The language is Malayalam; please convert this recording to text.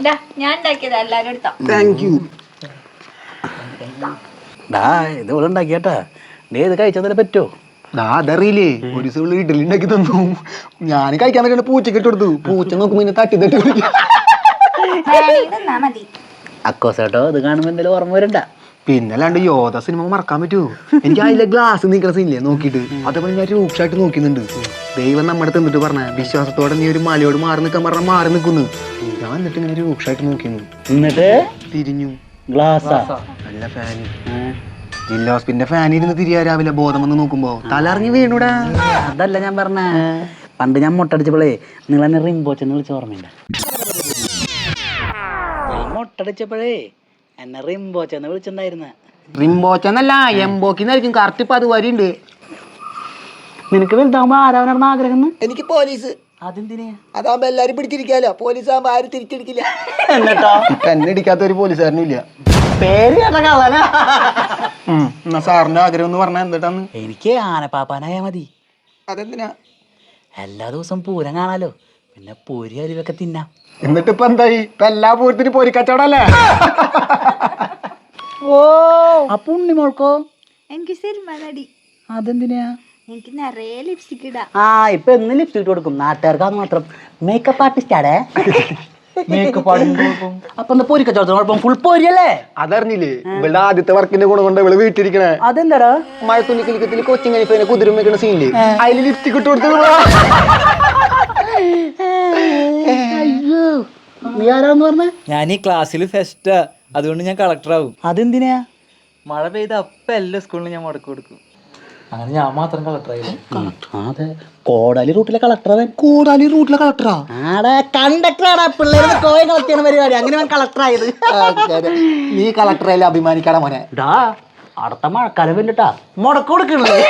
ഞാൻ ഉണ്ടാക്കിയതാ, എല്ലാരും എടുത്തോ. Thank you. ഇത് ഇവിടെ ഉണ്ടാക്കിയാട്ടാ. നീ ഇത് കഴിച്ചാൽ പറ്റുമോ? അതറിയില്ലേ, ഒരു ദിവസം ഇഡലി ഉണ്ടാക്കി തന്നു. ഞാൻ കഴിക്കാൻ പറ്റുന്ന പൂച്ചക്ക് ഇട്ട് കൊടുത്തു. പൂച്ച നോക്കുമ്പോ ഇന്നെ തട്ടി തട്ടി മതി. അക്കോസേട്ടോ ഇത് കാണുമ്പോ എന്തെങ്കിലും ഓർമ്മ വരണ്ട. പിന്നെ അല്ലാണ്ട് യോധ സിനിമ മറക്കാൻ പറ്റുമോ? എനിക്ക് അതിലെ ഗ്ലാസ് നീക്കുന്ന സീനില്ലേ നോക്കിയിട്ട് അതേപോലെ ഞാൻ രൂക്ഷമായിട്ട് നോക്കുന്നുണ്ട്. ദൈവം നമ്മുടെ തന്നിട്ട് പറഞ്ഞ വിശ്വാസത്തോടെ നീ ഒരു മലയോട് മാറി നിൽക്കാൻ പറഞ്ഞാൽ മാറി നിൽക്കുന്നു. ഞാൻ എന്നിട്ട് ഇങ്ങനെ രൂക്ഷമായിട്ട് നോക്കിയിരുന്നു. എന്നിട്ട് തിരിഞ്ഞു. ഗ്ലാസാ നല്ല ഫാന്. ജില്ലാ ഹോസ്പിറ്റലിന്റെ ഫാനിൽ ഇരുന്ന് തിരിയാ രാവിലെ ബോധം വന്ന് നോക്കുമ്പോ തലറിഞ്ഞ് വീണൂടാ. അതല്ല ഞാൻ പറഞ്ഞ, പണ്ട് ഞാൻ മുട്ടടിച്ചപ്പോളേ നിങ്ങൾ എന്നെ റിംബോച്ചെന്ന് വിളിച്ച ഓർമ്മയില്ല? ഞാൻ മുട്ടടിച്ചപ്പോഴേ എന്നെ റിംബോച്ചെന്ന് വിളിച്ചിട്ടുണ്ടായിരുന്ന. റിംബോച്ചെന്നല്ല, എംബോക്കിന്നായിരിക്കും. കറക്റ്റ് ഇപ്പൊ അത് വരിണ്ട്. നിനക്ക് വലുതാകുമ്പോ ആരാവനാണെന്ന് ആഗ്രഹം? എനിക്ക് പോലീസ്. അതെന്തിനാ? അതാകുമ്പോ എല്ലാരും പിടിച്ചിരിക്കാലോ. പോലീസ് ആകുമ്പോ ആരും തിരിച്ചടിക്കില്ല. എന്നിട്ടോ എന്നെ ഇടിക്കാത്ത ഒരു പോലീസുകാരനും ഇല്ല. പേര് കേട്ട കളന. എന്നാ സാറിന്റെ ആഗ്രഹം എന്ന് പറഞ്ഞാൽ എന്തിട്ടാന്ന്? എനിക്ക് ആനപ്പാപ്പാനായാ മതി. അതെന്തിനാ? എല്ലാ ദിവസവും പൂരം കാണാലോ, പിന്നെ പൊരി അരിവൊക്കെ തിന്നാം. എന്നിട്ട് ഇപ്പൊ എന്തായി? ഇപ്പൊ എല്ലാ പൂരത്തിനും പൊരിക്കച്ചവടല്ലേ? ഓ അപ്പൊ ഉണ്ണിമോൾക്കോ? എനിക്ക് സിനിമ നടി. അതെന്തിനാ? എനിക്ക് നിറയെ ലിപ്സ്റ്റിക് ഇടാം. ഇപ്പൊ എന്ന് ലിപ്സ്റ്റിക് കൊടുക്കും? നാട്ടുകാർക്ക് മാത്രം. മേക്കപ്പ് ആർട്ടിസ്റ്റാടേ. മേക്കപ്പ് അപ്പൊ എന്താ പൊരിക്കച്ചവടത്തിന് കുഴപ്പം? ഫുൾ പൊരിയല്ലേ? അതറിഞ്ഞില്ലേ, ഇവളുടെ ആദ്യത്തെ വർക്കിന്റെ ഗുണം കൊണ്ട് ഇവള് വീട്ടിരിക്കണേ. അതെന്താടാ? മഴത്തുള്ളിക്കലിക്കത്തിൽ കൊച്ചിങ് കഴിപ്പതിനെ കുതിരും വെക്കണ സീനില്ലേ, അതില് ലിപ്സ്റ്റിക് ഇട്ട് കൊടുത്തു. അയ്യോ, നീ ആരാന്ന് പറഞ്ഞ? ഞാൻ ഈ ക്ലാസ്സിൽ ഫെസ്റ്റാ, അതുകൊണ്ട് ഞാൻ കളക്ടറാവും. അതെന്തിനാ? മഴ പെയ്ത അപ്പൊ എല്ലാ സ്കൂളിലും ഞാൻ മുടക്കി കൊടുക്കും. അങ്ങനെ ഞാൻ മാത്രം കളക്ടറായില്ല. അതെ, കോടാലി റൂട്ടിലെ കളക്ടറാ. കൂടാലി റൂട്ടിലെ കളക്ടറാ? കണ്ടക്ടറാടാ, പിള്ളേർക്ക് കോയം കളക്ട് ചെയ്യണ പരിപാടി. അങ്ങനെ ഞാൻ കളക്ടറായത്. നീ കളക്ടറായാലും അഭിമാനിക്കാടാ മോനെ. അടുത്ത മഴക്കാലം വന്നിട്ടാ മുടക്ക് കൊടുക്കണല്ലേ.